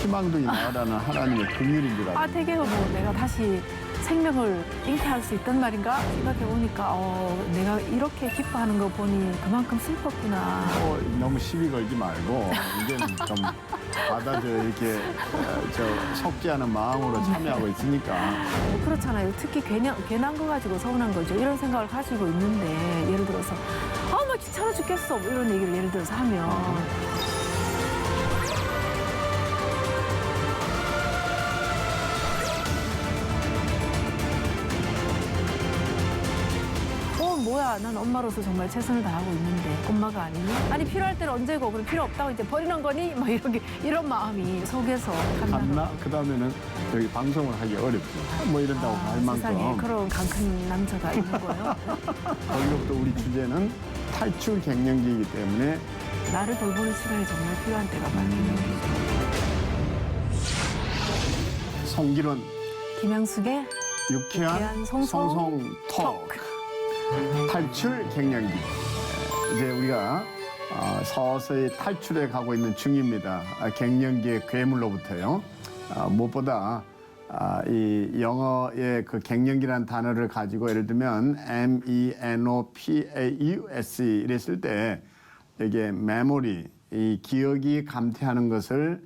희망둥이 나으라는 하나님의 긍휼인 줄 알아요. 되게 뭐 내가 다시 생명을 잉태할 수 있단 말인가 생각해보니까 내가 이렇게 기뻐하는 거 보니 그만큼 슬펐구나. 너무 시비 걸지 말고 이제는 좀 받아줘 이렇게 속지 않은 마음으로 참여하고 있으니까. 그렇잖아요. 특히 괜한 거 가지고 서운한 거죠. 이런 생각을 가지고 있는데 예를 들어서 막 귀찮아 죽겠어 뭐 이런 얘기를 예를 들어서 하면 뭐야, 난 엄마로서 정말 최선을 다하고 있는데 엄마가 아니니? 아니 필요할 때는 언제고 그럼 필요 없다고 이제 버리는 거니? 막 이런 마음이 속에서 갔나? 그 다음에는 여기 방송을 하기 어렵죠. 뭐 이런다고 할 만큼. 세상에 그런 강큰 남자가 있는 거예요. 거기부터 우리 주제는 탈출 갱년기이기 때문에 나를 돌보는 시간이 정말 필요한 때가 많네요. 송기론 김양숙의 유쾌한 송송 톡. 탈출 갱년기. 이제 우리가 서서히 탈출해 가고 있는 중입니다. 갱년기의 괴물로부터요. 무엇보다 이 영어의 그 갱년기라는 단어를 가지고 예를 들면 MENOPAUS 이랬을 때 이게 메모리, 이 기억이 감퇴하는 것을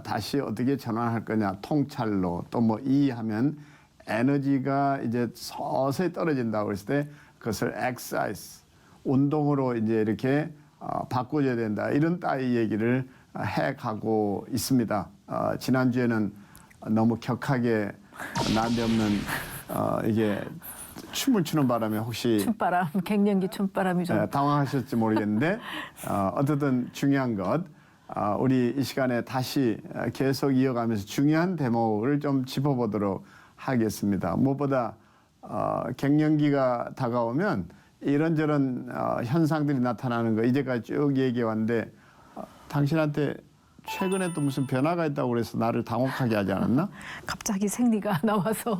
다시 어떻게 전환할 거냐, 통찰로 또 뭐 이해하면 에너지가 이제 서서히 떨어진다고 했을 때 그것을 exercise, 운동으로 이제 이렇게 바꿔줘야 된다. 이런 따위 얘기를 해가고 있습니다. 지난주에는 너무 격하게 난데없는 이게 춤을 추는 바람에 혹시 춤바람, 갱년기 춤바람이 좀 당황하셨지 모르겠는데 어쨌든 중요한 것 우리 이 시간에 다시 계속 이어가면서 중요한 대목을 좀 짚어보도록 하겠습니다. 무엇보다 갱년기가 다가오면 이런저런 현상들이 나타나는 거 이제까지 쭉 얘기해 왔는데 당신한테 최근에 또 무슨 변화가 있다고 그래서 나를 당혹하게 하지 않았나? 갑자기 생리가 나와서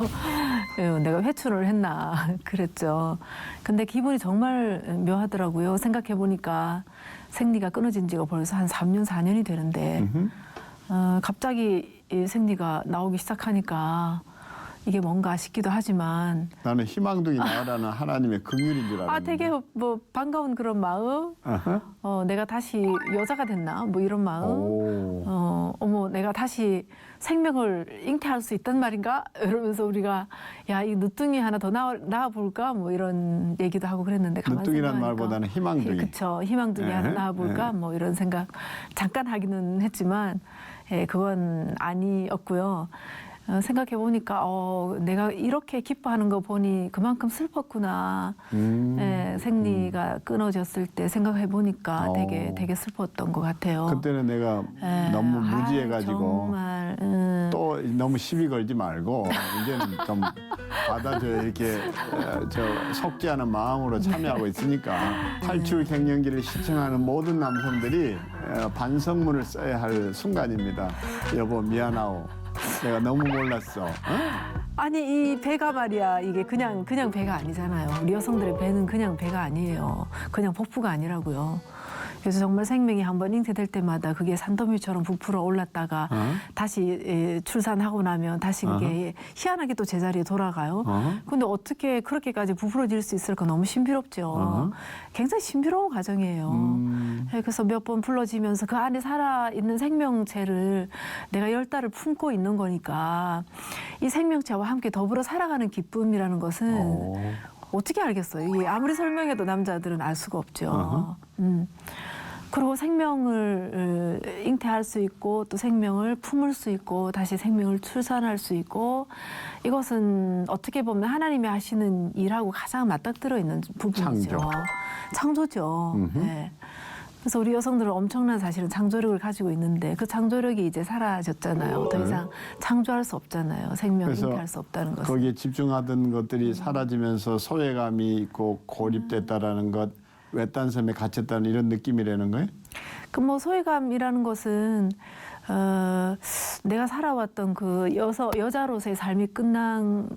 내가 회춘을 했나 그랬죠. 근데 기분이 정말 묘하더라고요. 생각해보니까 생리가 끊어진 지가 벌써 한 3년, 4년이 되는데 갑자기 이 생리가 나오기 시작하니까 이게 뭔가 싶기도 하지만 나는 희망둥이 나으라는 하나님의 긍휼인 줄 알았는데. 되게 뭐 반가운 그런 마음, 내가 다시 여자가 됐나 뭐 이런 마음, 어머 내가 다시 생명을 잉태할 수 있단 말인가 이러면서 우리가 야 이 늦둥이 하나 더 낳아 볼까 뭐 이런 얘기도 하고 그랬는데 늦둥이란 말보다는 희망둥이. 그렇죠. 희망둥이 하나 낳아 볼까 뭐 이런 생각 잠깐 하기는 했지만 그건 아니었고요. 생각해보니까 내가 이렇게 기뻐하는 거 보니 그만큼 슬펐구나. 생리가 끊어졌을 때 생각해보니까 되게 슬펐던 것 같아요. 그때는 내가 너무 무지해가지고 정말 또 너무 시비 걸지 말고 이제는 좀 받아줘 이렇게 속지 않은 마음으로 참여하고 있으니까 탈출 갱년기를 시청하는 모든 남성들이 반성문을 써야 할 순간입니다. 여보 미안하오. 내가 너무 몰랐어. 아니 이 배가 말이야 이게 그냥 배가 아니잖아요. 우리 여성들의 배는 그냥 배가 아니에요. 그냥 복부가 아니라고요. 그래서 정말 생명이 한번 잉태될 때마다 그게 산더미처럼 부풀어 올랐다가 다시 출산하고 나면 다시 그게 희한하게 또 제자리에 돌아가요. 근데 어떻게 그렇게까지 부풀어질 수 있을까 너무 신비롭죠. 굉장히 신비로운 과정이에요. 그래서 몇 번 불러지면서 그 안에 살아있는 생명체를 내가 10달을 품고 있는 거니까 이 생명체와 함께 더불어 살아가는 기쁨이라는 것은 어떻게 알겠어요? 이게 아무리 설명해도 남자들은 알 수가 없죠. 그리고 생명을 잉태할 수 있고 또 생명을 품을 수 있고 다시 생명을 출산할 수 있고 이것은 어떻게 보면 하나님이 하시는 일하고 가장 맞닥뜨려 있는 부분이죠. 창조죠. 네. 그래서 우리 여성들은 엄청난 사실은 창조력을 가지고 있는데 그 창조력이 이제 사라졌잖아요. 더 이상 창조할 수 없잖아요. 생명을 잉태할 수 없다는 것은. 거기에 집중하던 것들이 사라지면서 소외감이 있고 고립됐다라는 것, 외딴 섬에 갇혔다는 이런 느낌이라는 거예요? 그 뭐 소외감이라는 것은 내가 살아왔던 그 여자로서의 삶이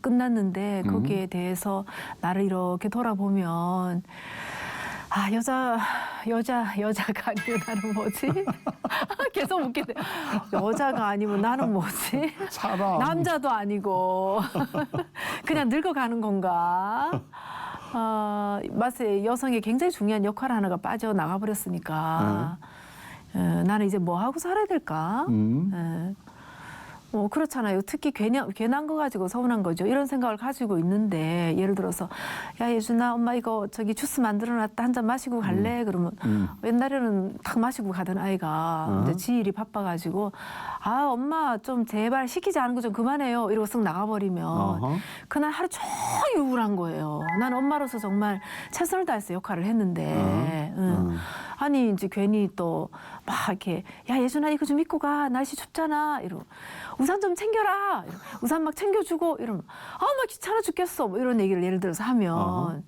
끝났는데 거기에 대해서 나를 이렇게 돌아보면 아, 여자가 아니면 나는 뭐지? 계속 웃게 돼. 여자가 아니면 나는 뭐지? 사람. 남자도 아니고 그냥 늙어가는 건가? 맞아요. 여성의 굉장히 중요한 역할 하나가 빠져나가 버렸으니까 나는 이제 뭐 하고 살아야 될까? 그렇잖아요. 특히 괜한 거 가지고 서운한 거죠. 이런 생각을 가지고 있는데 예를 들어서 야 예준아 엄마 이거 저기 주스 만들어놨다 한 잔 마시고 갈래? 그러면 옛날에는 탁 마시고 가던 아이가 이제 지 일이 바빠가지고 아 엄마 좀 제발 시키지 않은 거 좀 그만해요. 이러고 쓱 나가버리면 그날 하루 종일 우울한 거예요. 난 엄마로서 정말 최선을 다해서 역할을 했는데 아니 이제 괜히 또 막 이렇게 야 예준아 이거 좀 입고 가 날씨 춥잖아 이러고 우산 좀 챙겨라 이러고 우산 막 챙겨주고 이러면 아 막 귀찮아 죽겠어 뭐 이런 얘기를 예를 들어서 하면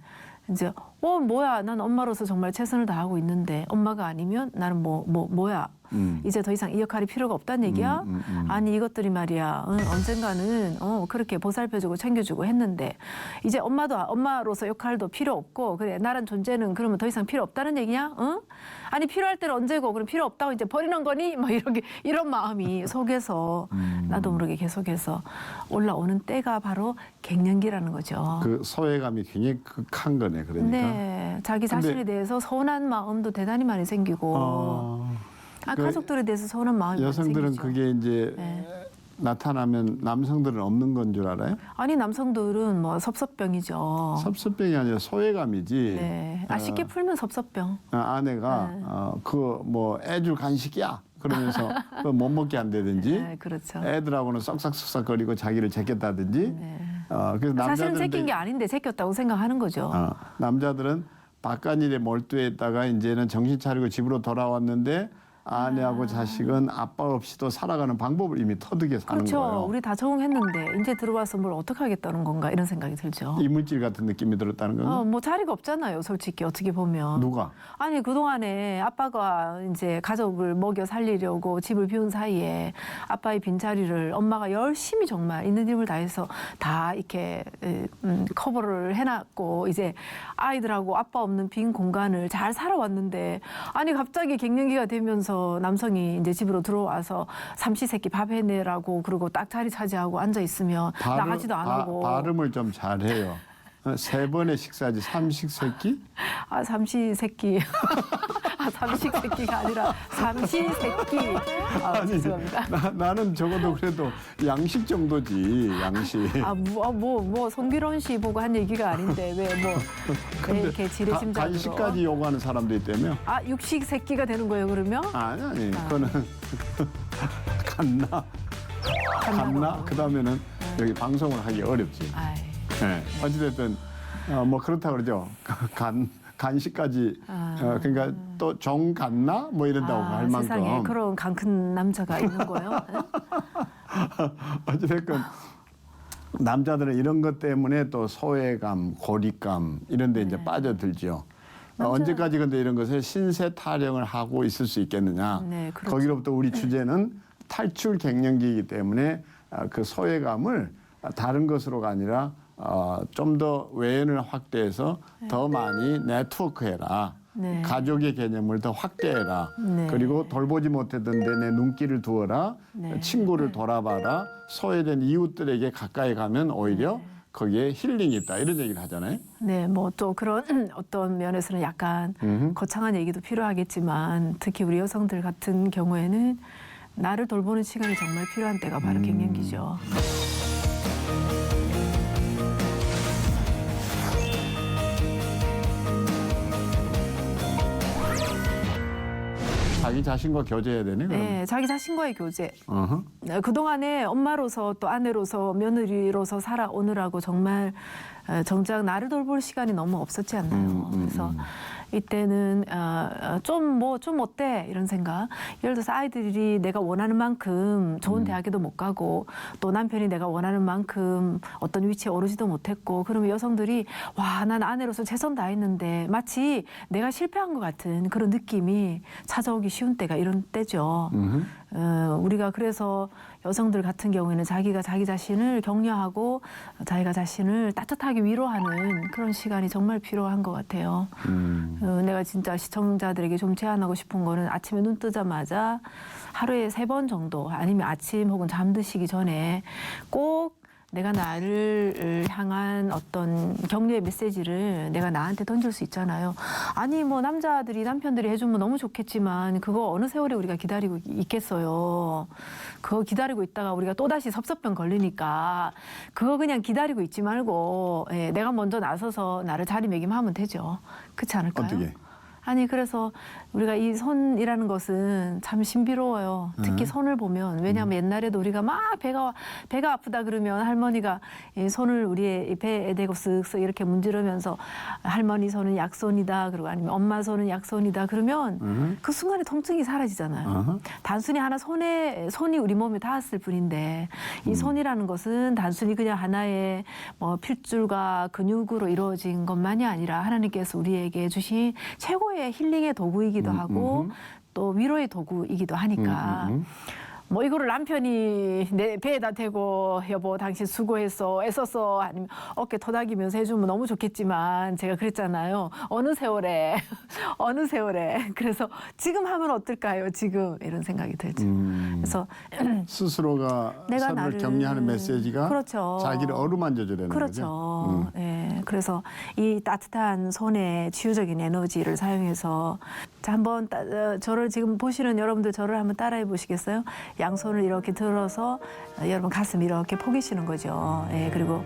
이제 뭐야 난 엄마로서 정말 최선을 다하고 있는데 엄마가 아니면 나는 뭐야 이제 더 이상 이 역할이 필요가 없다는 얘기야? 아니 이것들이 말이야 언젠가는 그렇게 보살펴주고 챙겨주고 했는데 이제 엄마로서 역할도 필요 없고 그래 나란 존재는 그러면 더 이상 필요 없다는 얘기냐? 아니 필요할 때는 언제고 그럼 필요 없다고 이제 버리는 거니? 막 이런 마음이 속에서 나도 모르게 계속해서 올라오는 때가 바로 갱년기라는 거죠. 그 소외감이 굉장히 극한 거네. 그러니까. 네, 자기 자신에 대해서 서운한 마음도 대단히 많이 생기고 가족들에 대해서 서운한 마음이 여성들은 많이 생기죠. 그게 이제 나타나면 남성들은 없는 건 줄 알아요? 아니 남성들은 뭐 섭섭병이죠. 섭섭병이 아니라 소외감이지. 네, 쉽게 풀면 섭섭병. 아내가 그 뭐 애줄 간식이야 그러면서 그거 못 먹게 한다든지 네, 그렇죠. 애들하고는 썩싹썩싹거리고 자기를 제꼈다든지 그래서 사실은 남자들은 제낀 게 아닌데 제꼈다고 생각하는 거죠. 남자들은 바깥일에 몰두했다가 이제는 정신 차리고 집으로 돌아왔는데 아내하고 자식은 아빠 없이도 살아가는 방법을 이미 터득해 사는 그렇죠. 거예요. 우리 다 적응했는데 이제 들어와서 뭘 어떻게 하겠다는 건가 이런 생각이 들죠. 이물질 같은 느낌이 들었다는 건가? 뭐 자리가 없잖아요. 솔직히 어떻게 보면. 누가? 아니 그동안에 아빠가 이제 가족을 먹여 살리려고 집을 비운 사이에 아빠의 빈자리를 엄마가 열심히 정말 있는 힘을 다해서 다 이렇게 커버를 해놨고 이제 아이들하고 아빠 없는 빈 공간을 잘 살아왔는데 아니 갑자기 갱년기가 되면서 남성이 이제 집으로 들어와서 삼시세끼 밥 해내라고 그리고 딱 자리 차지하고 앉아 있으면 나가지도 안 하고 발음을 좀 잘해요. 3번의 식사지 삼식세끼? 삼시세끼. 삼식세끼가 아니라 삼시세끼. 죄송합니다. 나는 적어도 그래도 양식 정도지, 양식. 뭐 송기론 씨 보고 한 얘기가 아닌데 왜 이렇게 지레짐작으로. 간식까지 요구하는 사람도 있다며? 육식세끼가 되는 거예요 그러면? 아니. 그거는 갔나? 그 다음에는 여기 방송을 하기 어렵지. 네. 어찌됐든 뭐 그렇다 그러죠. 간식까지 그러니까 또 정 갔나 뭐 이런다고 할 만큼. 세상에 그런 강 큰 남자가 있는 거예요. 어찌됐건 남자들은 이런 것 때문에 또 소외감, 고립감 이런 데 이제 빠져들죠. 언제까지 근데 이런 것을 신세 타령을 하고 있을 수 있겠느냐. 네, 그렇죠. 거기로부터 우리 주제는 탈출 갱년기이기 때문에 그 소외감을 다른 것으로가 아니라 좀 더 외연을 확대해서 더 많이 네트워크해라. 네. 가족의 개념을 더 확대해라. 네. 그리고 돌보지 못했던 데 내 눈길을 두어라. 네. 친구를 돌아봐라. 소외된 이웃들에게 가까이 가면 오히려 거기에 힐링이 있다. 이런 얘기를 하잖아요. 네, 뭐 또 그런 어떤 면에서는 약간 거창한 얘기도 필요하겠지만 특히 우리 여성들 같은 경우에는 나를 돌보는 시간이 정말 필요한 때가 바로 갱년기죠. 자기 자신과 교제해야 되네. 그럼. 네, 자기 자신과의 교제. 그동안에 엄마로서 또 아내로서 며느리로서 살아오느라고 정말 정작 나를 돌볼 시간이 너무 없었지 않나요? 그래서 이때는 좀 어때 이런 생각. 예를 들어서 아이들이 내가 원하는 만큼 좋은 대학에도 못 가고 또 남편이 내가 원하는 만큼 어떤 위치에 오르지도 못했고 그러면 여성들이 와, 난 아내로서 최선 다했는데 마치 내가 실패한 것 같은 그런 느낌이 찾아오기 쉬운 때가 이런 때죠. 우리가 그래서 여성들 같은 경우에는 자기가 자기 자신을 격려하고 자기가 자신을 따뜻하게 위로하는 그런 시간이 정말 필요한 것 같아요. 내가 진짜 시청자들에게 좀 제안하고 싶은 거는 아침에 눈 뜨자마자 하루에 3번 정도 아니면 아침 혹은 잠드시기 전에 꼭 내가 나를 향한 어떤 격려의 메시지를 내가 나한테 던질 수 있잖아요. 아니 뭐 남편들이 해주면 너무 좋겠지만 그거 어느 세월에 우리가 기다리고 있겠어요. 그거 기다리고 있다가 우리가 또다시 섭섭병 걸리니까 그거 그냥 기다리고 있지 말고 내가 먼저 나서서 나를 자리매김하면 되죠. 그렇지 않을까요? 어떻게? 아니 그래서 우리가 이 손이라는 것은 참 신비로워요. 특히 손을 보면 왜냐하면 옛날에도 우리가 막 배가 아프다 그러면 할머니가 이 손을 우리의 배에 대고 쓱쓱 이렇게 문지르면서 할머니 손은 약손이다 그리고 아니면 엄마 손은 약손이다 그러면 그 순간에 통증이 사라지잖아요. 단순히 하나 손이 우리 몸에 닿았을 뿐인데 이 손이라는 것은 단순히 그냥 하나의 뭐 필줄과 근육으로 이루어진 것만이 아니라 하나님께서 우리에게 주신 최고의 힐링의 도구이기도 하고 또 위로의 도구이기도 하니까 뭐 이거를 남편이 내 배에다 대고 여보 당신 수고했어 애썼어 아니면 어깨 토닥이면서 해주면 너무 좋겠지만 제가 그랬잖아요. 어느 세월에 그래서 지금 하면 어떨까요? 지금 이런 생각이 들죠. 그래서 스스로가 내가 서로를 나를 격려하는 메시지가 그렇죠. 자기를 어루만져 주려는 그렇죠. 거죠. 예. 그래서 이 따뜻한 손의 치유적인 에너지를 사용해서 자, 한번 저를 지금 보시는 여러분들 저를 한번 따라해 보시겠어요? 양손을 이렇게 들어서 여러분 가슴 이렇게 포기시는 거죠. 예. 그리고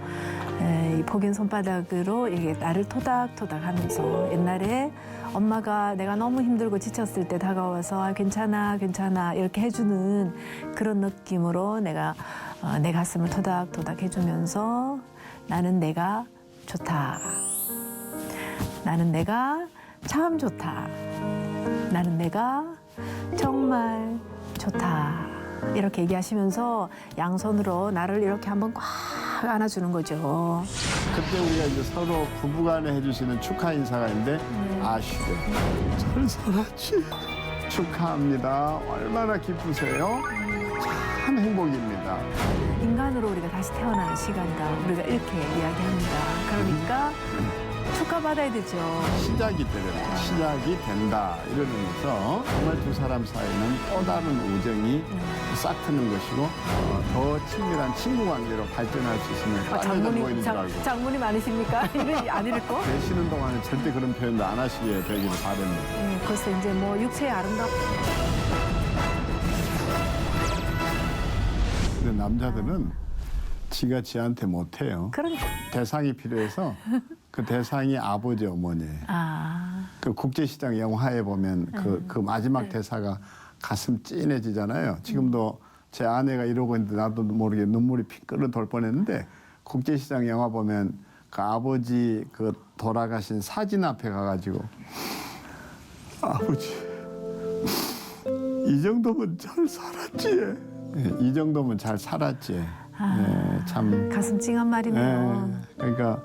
이 포긴 손바닥으로 이게 나를 토닥토닥 하면서 옛날에 엄마가 내가 너무 힘들고 지쳤을 때 다가와서 아, 괜찮아 이렇게 해주는 그런 느낌으로 내가 내 가슴을 토닥토닥 해주면서 나는 내가 좋다. 나는 내가 참 좋다. 나는 내가 정말 좋다. 이렇게 얘기하시면서 양손으로 나를 이렇게 한번 꽉 안아주는 거죠. 그때 우리가 이제 서로 부부간에 해주시는 축하 인사가 있는데 아쉬워 잘 살았지 축하합니다 얼마나 기쁘세요 참 행복입니다. 인간으로 우리가 다시 태어나는 시간이다. 우리가 이렇게 이야기합니다. 그러니까 축하받아야 되죠. 시작이 되는 시작이 된다 이러면서 정말 두 사람 사이는 또 다른 우정이 싹 트는 것이고 더 친밀한 친구 관계로 발전할 수 있으면 까매져 보이는 줄 알고 장문이 많으십니까? 안 읽고? 계시는 동안에 절대 그런 표현도 안 하시게 되기를 바랍니다. 네, 글쎄 이제 뭐 육체의 아름답. 근데 남자들은 지가 지한테 못해요. 그러니까. 대상이 필요해서 그 대상이 아버지 어머니예요. 아. 그 국제시장 영화에 보면 그 마지막 대사가 가슴 찐해지잖아요. 지금도 제 아내가 이러고 있는데 나도 모르게 눈물이 핑크를 돌 뻔했는데 국제시장 영화 보면 그 아버지 그 돌아가신 사진 앞에 가가지고 아버지 이 정도면 잘 살았지. 이 정도면 잘 살았지. 참 가슴 찡한 말이네요. 그러니까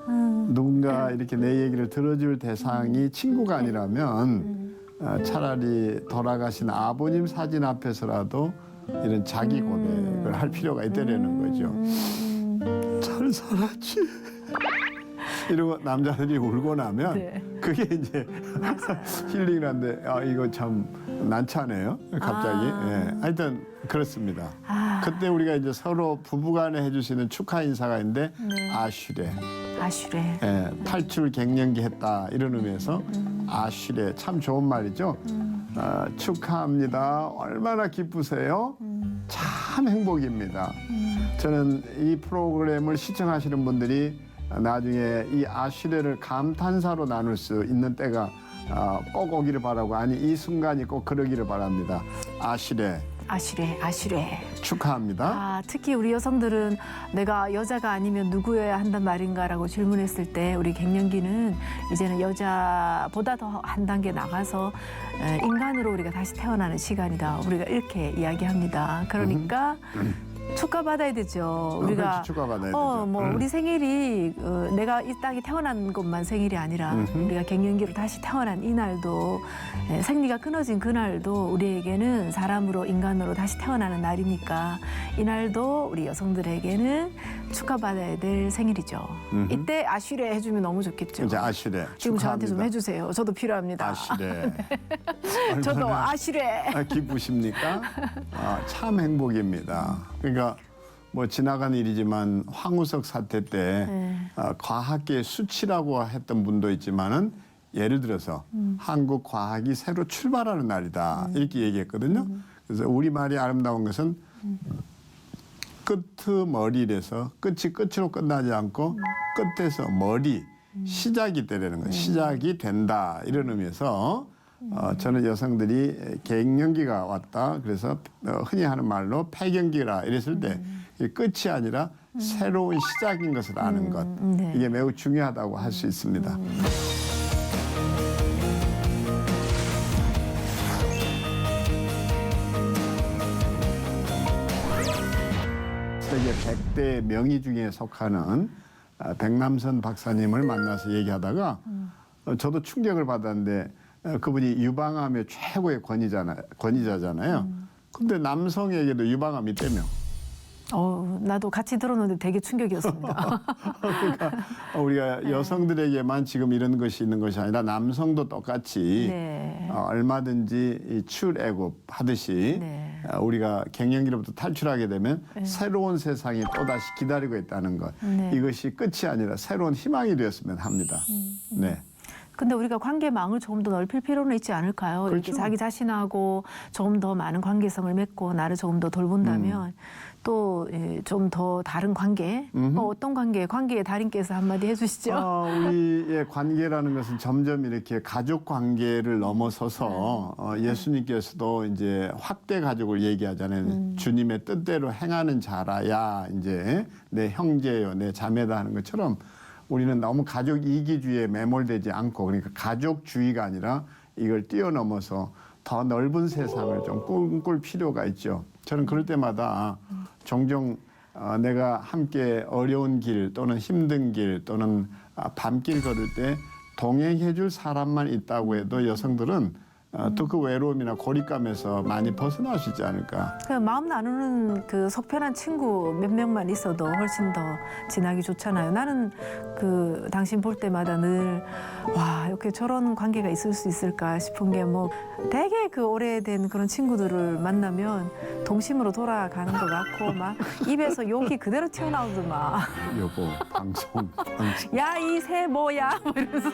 누군가 이렇게 내 얘기를 들어줄 대상이 친구가 아니라면 차라리 돌아가신 아버님 사진 앞에서라도 이런 자기 고백을 할 필요가 있다라는 거죠. 잘 살았지. 이러고 남자들이 울고 나면 네. 그게 이제 힐링을 하는데 이거 참 난처하네요. 갑자기. 예. 하여튼 그렇습니다. 그때 우리가 이제 서로 부부간에 해주시는 축하 인사가 있는데 아쉬레. 아쉬레. 예, 탈출 갱년기 했다 이런 의미에서 아쉬레 참 좋은 말이죠. 축하합니다. 얼마나 기쁘세요? 참 행복입니다. 저는 이 프로그램을 시청하시는 분들이 나중에 이 아쉬레를 감탄사로 나눌 수 있는 때가 꼭 오기를 바라고 아니 이 순간이 꼭 그러기를 바랍니다. 아쉬레 아쉬레. 축하합니다. 아, 특히 우리 여성들은 내가 여자가 아니면 누구여야 한단 말인가라고 질문했을 때 우리 갱년기는 이제는 여자보다 더 한 단계 나가서 인간으로 우리가 다시 태어나는 시간이다. 우리가 이렇게 이야기합니다. 그러니까 축하받아야 되죠. 우리가 그렇지, 축하받아야 되죠. 우리 생일이 내가 이 땅에 태어난 것만 생일이 아니라 우리가 갱년기로 다시 태어난 이 날도 생리가 끊어진 그날도 우리에게는 사람으로 인간으로 다시 태어나는 날이니까 이 날도 우리 여성들에게는 축하받아야 될 생일이죠. 이때 아쉬레 해주면 너무 좋겠죠. 이제 아시레 지금 저한테 좀 축하합니다. 해주세요. 저도 필요합니다. 아시레. 저도 얼마나 아쉬레. 기쁘십니까? 참 행복입니다. 그러니까 뭐 지나간 일이지만 황우석 사태 때 과학계의 수치라고 했던 분도 있지만은 예를 들어서 한국 과학이 새로 출발하는 날이다 이렇게 얘기했거든요. 그래서 우리 말이 아름다운 것은 끄트머리에서 끝이 끝으로 끝나지 않고 끝에서 머리 시작이 되라는 거예요. 시작이 된다 이런 의미에서 저는 여성들이 갱년기가 왔다. 그래서 흔히 하는 말로 폐경기라 이랬을 때 끝이 아니라 새로운 시작인 것을 아는 것. 네. 이게 매우 중요하다고 할 수 있습니다. 세계 100대 명의 중에 속하는 백남선 박사님을 만나서 얘기하다가 저도 충격을 받았는데 그분이 유방암의 최고의 권위자잖아요. 근데 남성에게도 유방암이 있다며. 나도 같이 들었는데 되게 충격이었습니다. 그러니까 우리가 여성들에게만 지금 이런 것이 있는 것이 아니라 남성도 똑같이 네. 얼마든지 이 출애굽 하듯이 네. 우리가 갱년기로부터 탈출하게 되면 새로운 세상이 또다시 기다리고 있다는 것. 네. 이것이 끝이 아니라 새로운 희망이 되었으면 합니다. 네. 근데 우리가 관계망을 조금 더 넓힐 필요는 있지 않을까요? 이렇게 그렇죠. 자기 자신하고 조금 더 많은 관계성을 맺고 나를 조금 더 돌본다면 또 좀 더 다른 관계, 어떤 관계의 달인께서 한마디 해주시죠. 우리의 관계라는 것은 점점 이렇게 가족 관계를 넘어서서 예수님께서도 이제 확대 가족을 얘기하잖아요. 주님의 뜻대로 행하는 자라야 이제 내 형제요, 내 자매다 하는 것처럼 우리는 너무 가족 이기주의에 매몰되지 않고 그러니까 가족주의가 아니라 이걸 뛰어넘어서 더 넓은 세상을 좀 꿈꿀 필요가 있죠. 저는 그럴 때마다 종종 내가 함께 어려운 길 또는 힘든 길 또는 밤길 걸을 때 동행해 줄 사람만 있다고 해도 여성들은 또 그 외로움이나 고립감에서 많이 벗어날 수 있지 않을까. 그냥 마음 나누는 그 속편한 친구 몇 명만 있어도 훨씬 더 지나기 좋잖아요. 나는 그 당신 볼 때마다 늘 와, 이렇게 저런 관계가 있을 수 있을까 싶은 게 뭐 되게 그 오래된 그런 친구들을 만나면 동심으로 돌아가는 것 같고 막 입에서 욕이 그대로 튀어나오더만. 여보, 방송. 야, 이 새 뭐야? 뭐 이러면서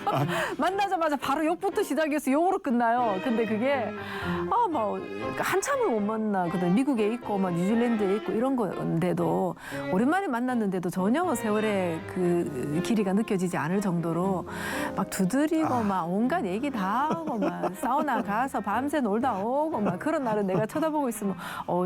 만나자마자 바로 욕부터 시작해서 욕으로 끝나요. 근데 그게 뭐 한참을 못 만나. 그다음 미국에 있고 막 뉴질랜드에 있고 이런 건데도 오랜만에 만났는데도 전혀 세월의 그 길이가 느껴지지 않을 정도로 막 두드리고 막 온갖 얘기 다 하고 막 사우나 가서 밤새 놀다 오고 막 그런 날은 내가 쳐다보고 있으면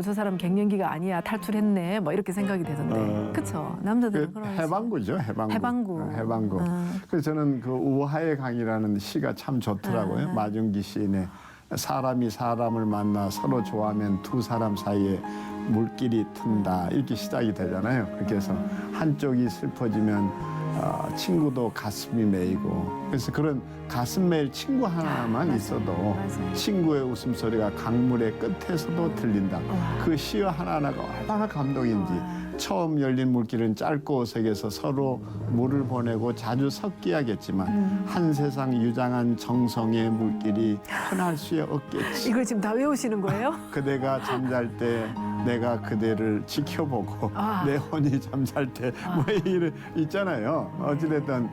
저 사람 갱년기가 아니야 탈출했네 뭐 이렇게 생각이 되던데. 그쵸? 남자들은 그런 해방구죠, 해방구. 해방구. 그래서 저는 그 우하의 강이라는 시가 참 좋더라고요. 마중기 시인의 사람이 사람을 만나 서로 좋아하면 두 사람 사이에 물길이 튼다 이렇게 시작이 되잖아요. 그렇게 해서 한쪽이 슬퍼지면 친구도 가슴이 메이고 그래서 그런 가슴 메일 친구 하나만 있어도 맞아요. 친구의 웃음소리가 강물의 끝에서도 들린다. 그 시 하나하나가 얼마나 감동인지. 처음 열린 물길은 짧고 어색해서 서로 물을 보내고 자주 섞여야겠지만 한 세상 유장한 정성의 물길이 흔할 수 없겠지. 이걸 지금 다 외우시는 거예요? 그대가 잠잘 때 내가 그대를 지켜보고 내 혼이 잠잘 때 뭐 이런 있잖아요. 어찌됐든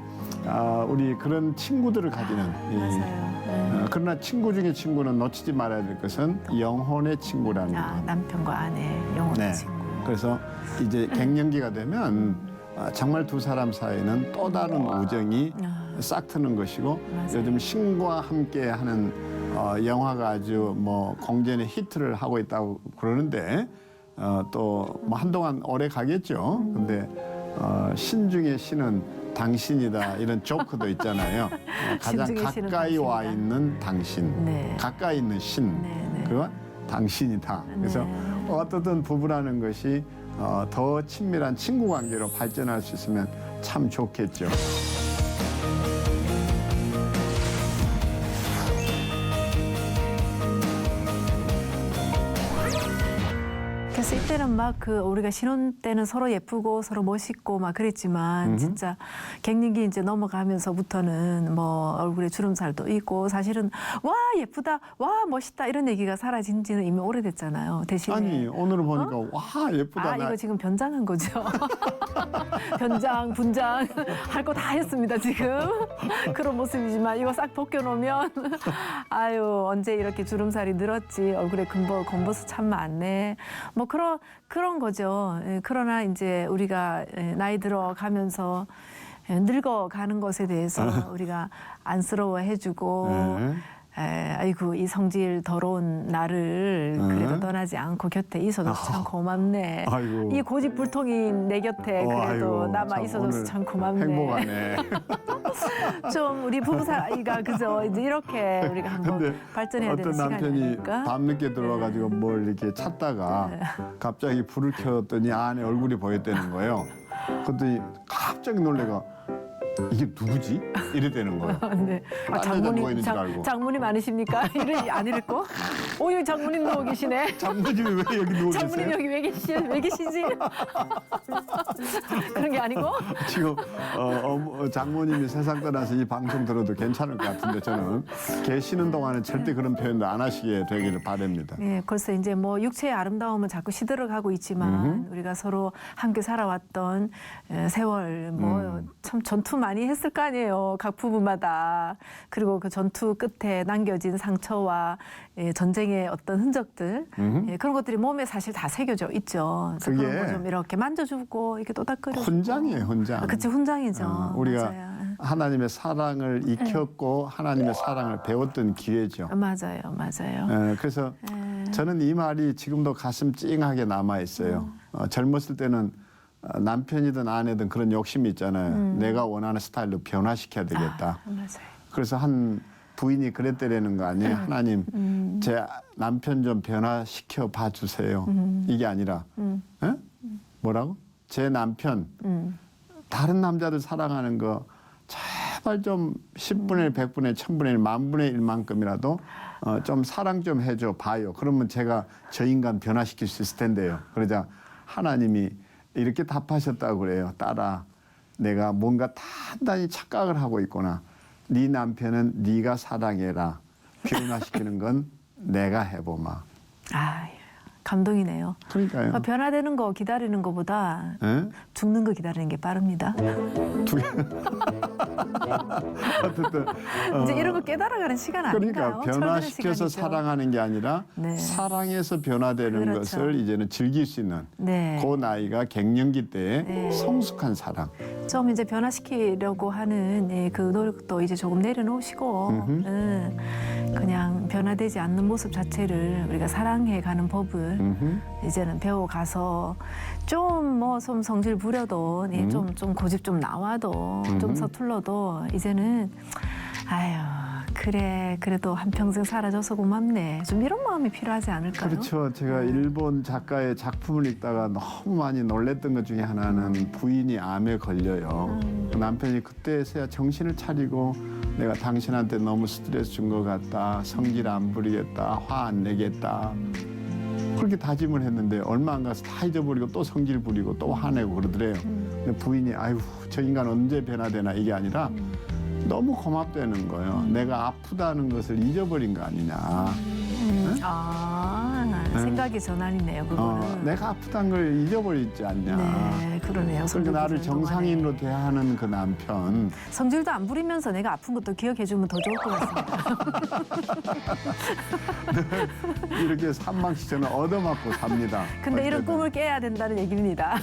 우리 그런 친구들을 가지는 맞아요. 그러나 친구 중에 친구는 놓치지 말아야 될 것은 영혼의 친구라는 거. 남편과 아내, 영혼의 친구. 그래서 이제 갱년기가 되면 정말 두 사람 사이에는 또 다른 우정이 싹 트는 것이고 요즘 신과 함께 하는 영화가 아주 뭐 공전의 히트를 하고 있다고 그러는데 또 뭐 한동안 오래 가겠죠. 근데 신 중에 신은 당신이다 이런 조크도 있잖아요. 가장 신 중에 신은 가까이 와 당신이다. 있는 당신, 네. 가까이 있는 신, 네, 네. 그와 당신이다. 그래서 네. 어떻든 부부라는 것이 더 친밀한 친구 관계로 발전할 수 있으면 참 좋겠죠. 그래서 이때는 막 그 우리가 신혼 때는 서로 예쁘고 서로 멋있고 막 그랬지만 진짜 갱년기 이제 넘어가면서부터는 뭐 얼굴에 주름살도 있고 사실은 와 예쁘다 와 멋있다 이런 얘기가 사라진 지는 이미 오래됐잖아요. 대신에 아니 오늘 보니까 와 예쁘다. 아 이거 지금 변장한 거죠. 변장 분장 할 거 다 했습니다 지금. 그런 모습이지만 이거 싹 벗겨놓으면 아유 언제 이렇게 주름살이 늘었지 얼굴에 검버스 참 많네. 뭐 그런 거죠. 예, 그러나 이제 우리가 나이 들어가면서 늙어가는 것에 대해서 우리가 안쓰러워해주고 네. 아이고 이 성질 더러운 나를 그래도 떠나지 않고 곁에 있어줘서 참 고맙네. 아이고. 이 고집불통인 내 곁에 그래도 아이고, 남아 참 있어줘서 오늘 참 고맙네. 행복하네. 좀 우리 부부 사이가 그죠 이제 이렇게 우리가 한번 근데 발전해야 되는 어떤 시간이 남편이 아닐까? 밤늦게 들어와가지고 뭘 이렇게 찾다가 갑자기 불을 켰더니 안에 얼굴이 보였다는 거예요. 그랬더니 갑자기 놀래가 이게 누구지? 이랬다는 거예요. 네. 아, 딴 여자 누워 있는 줄 알고. 장모님 아니십니까? 이래 안 이랬고? 오, 여기 장모님 누워 계시네. 장모님이 왜 여기 누워 장모님 계세요? 여기 왜 계시지? 그런 게 아니고? 지금 장모님이 세상 떠나서 이 방송 들어도 괜찮을 것 같은데 저는 계시는 동안은 절대 그런 표현도 안 하시게 되기를 바랍니다. 네, 글쎄 이제 뭐 육체의 아름다움은 자꾸 시들어가고 있지만 우리가 서로 함께 살아왔던 세월 뭐 참 전투 많이 했을 거 아니에요. 각 부부마다. 그리고 그 전투 끝에 남겨진 상처와 전쟁의 어떤 흔적들 그런 것들이 몸에 사실 다 새겨져 있죠. 그래서 그게 그런 거 좀 이렇게 만져주고 이렇게 또닥거려. 훈장이에요, 훈장. 그치 훈장이죠. 우리가 맞아요. 하나님의 사랑을 익혔고 하나님의 사랑을 배웠던 기회죠. 맞아요, 맞아요. 그래서 저는 이 말이 지금도 가슴 찡하게 남아 있어요. 젊었을 때는 남편이든 아내든 그런 욕심이 있잖아요. 내가 원하는 스타일로 변화시켜야 되겠다. 맞아요. 그래서 한 부인이 그랬더라는 거 아니에요. 하나님, 제 남편 좀 변화시켜 봐 주세요. 이게 아니라, 에? 뭐라고? 제 남편, 다른 남자들 사랑하는 거 제발 좀 10분의 1, 100분의 1000분의 1, 만분의 1만큼이라도 좀 사랑 좀 해줘 봐요. 그러면 제가 저 인간 변화시킬 수 있을 텐데요. 그러자 하나님이 이렇게 답하셨다고 그래요. 딸아, 내가 뭔가 단단히 착각을 하고 있구나. 네 남편은 네가 사랑해라. 변화시키는 건 내가 해보마. 아, 감동이네요. 그러니까요. 변화되는 거 기다리는 것보다 예? 죽는 거 기다리는 게 빠릅니다. 어쨌든 이제 이런 거 깨달아가는 시간 아닌가요? 그러니까 변화시켜서 사랑하는 게 아니라 네. 사랑해서 변화되는 그렇죠. 것을 이제는 즐길 수 있는 네. 그 나이가 갱년기 때의 네. 성숙한 사랑. 좀 이제 변화시키려고 하는 그 노력도 이제 조금 내려놓으시고 그냥 변화되지 않는 모습 자체를 우리가 사랑해가는 법을 이제는 배워가서 좀 뭐 좀 성질 부려도 좀 고집 좀 나와도 좀 서툴러도 이제는 아유 그래 그래도 한평생 살아줘서 고맙네 좀 이런 마음이 필요하지 않을까요? 그렇죠. 제가 일본 작가의 작품을 읽다가 너무 많이 놀랬던 것 중에 하나는 부인이 암에 걸려요. 남편이 그때서야 정신을 차리고 내가 당신한테 너무 스트레스 준 것 같다. 성질 안 부리겠다. 화 안 내겠다. 그렇게 다짐을 했는데 얼마 안 가서 다 잊어버리고 또 성질 부리고 또 화내고 그러더래요. 근데 부인이 아유 저 인간 언제 변화되나 이게 아니라 너무 고맙다는 거예요. 내가 아프다는 것을 잊어버린 거 아니냐. 생각의 전환이네요, 그거는. 내가 아프다는 걸 잊어버리지 않냐. 네, 그러네요. 그러니까 나를 성질 부리는 정상인으로 동안에. 대하는 그 남편. 성질도 안 부리면서 내가 아픈 것도 기억해주면 더 좋을 것 같습니다. 이렇게 산망시 저는 얻어맞고 삽니다. 근데 이런 어쨌든. 꿈을 깨야 된다는 얘기입니다.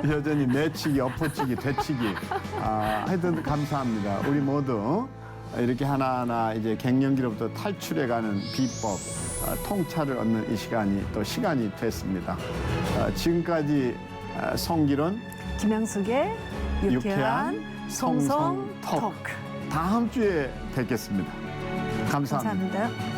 여전히 내치기, 엎어치기, 되치기. 하여튼 감사합니다. 우리 모두 이렇게 하나하나 이제 갱년기로부터 탈출해가는 비법, 통찰을 얻는 이 시간이 또 시간이 됐습니다. 지금까지 성기론 김양숙의 유쾌한 송송 토크. 다음 주에 뵙겠습니다. 감사합니다. 감사합니다.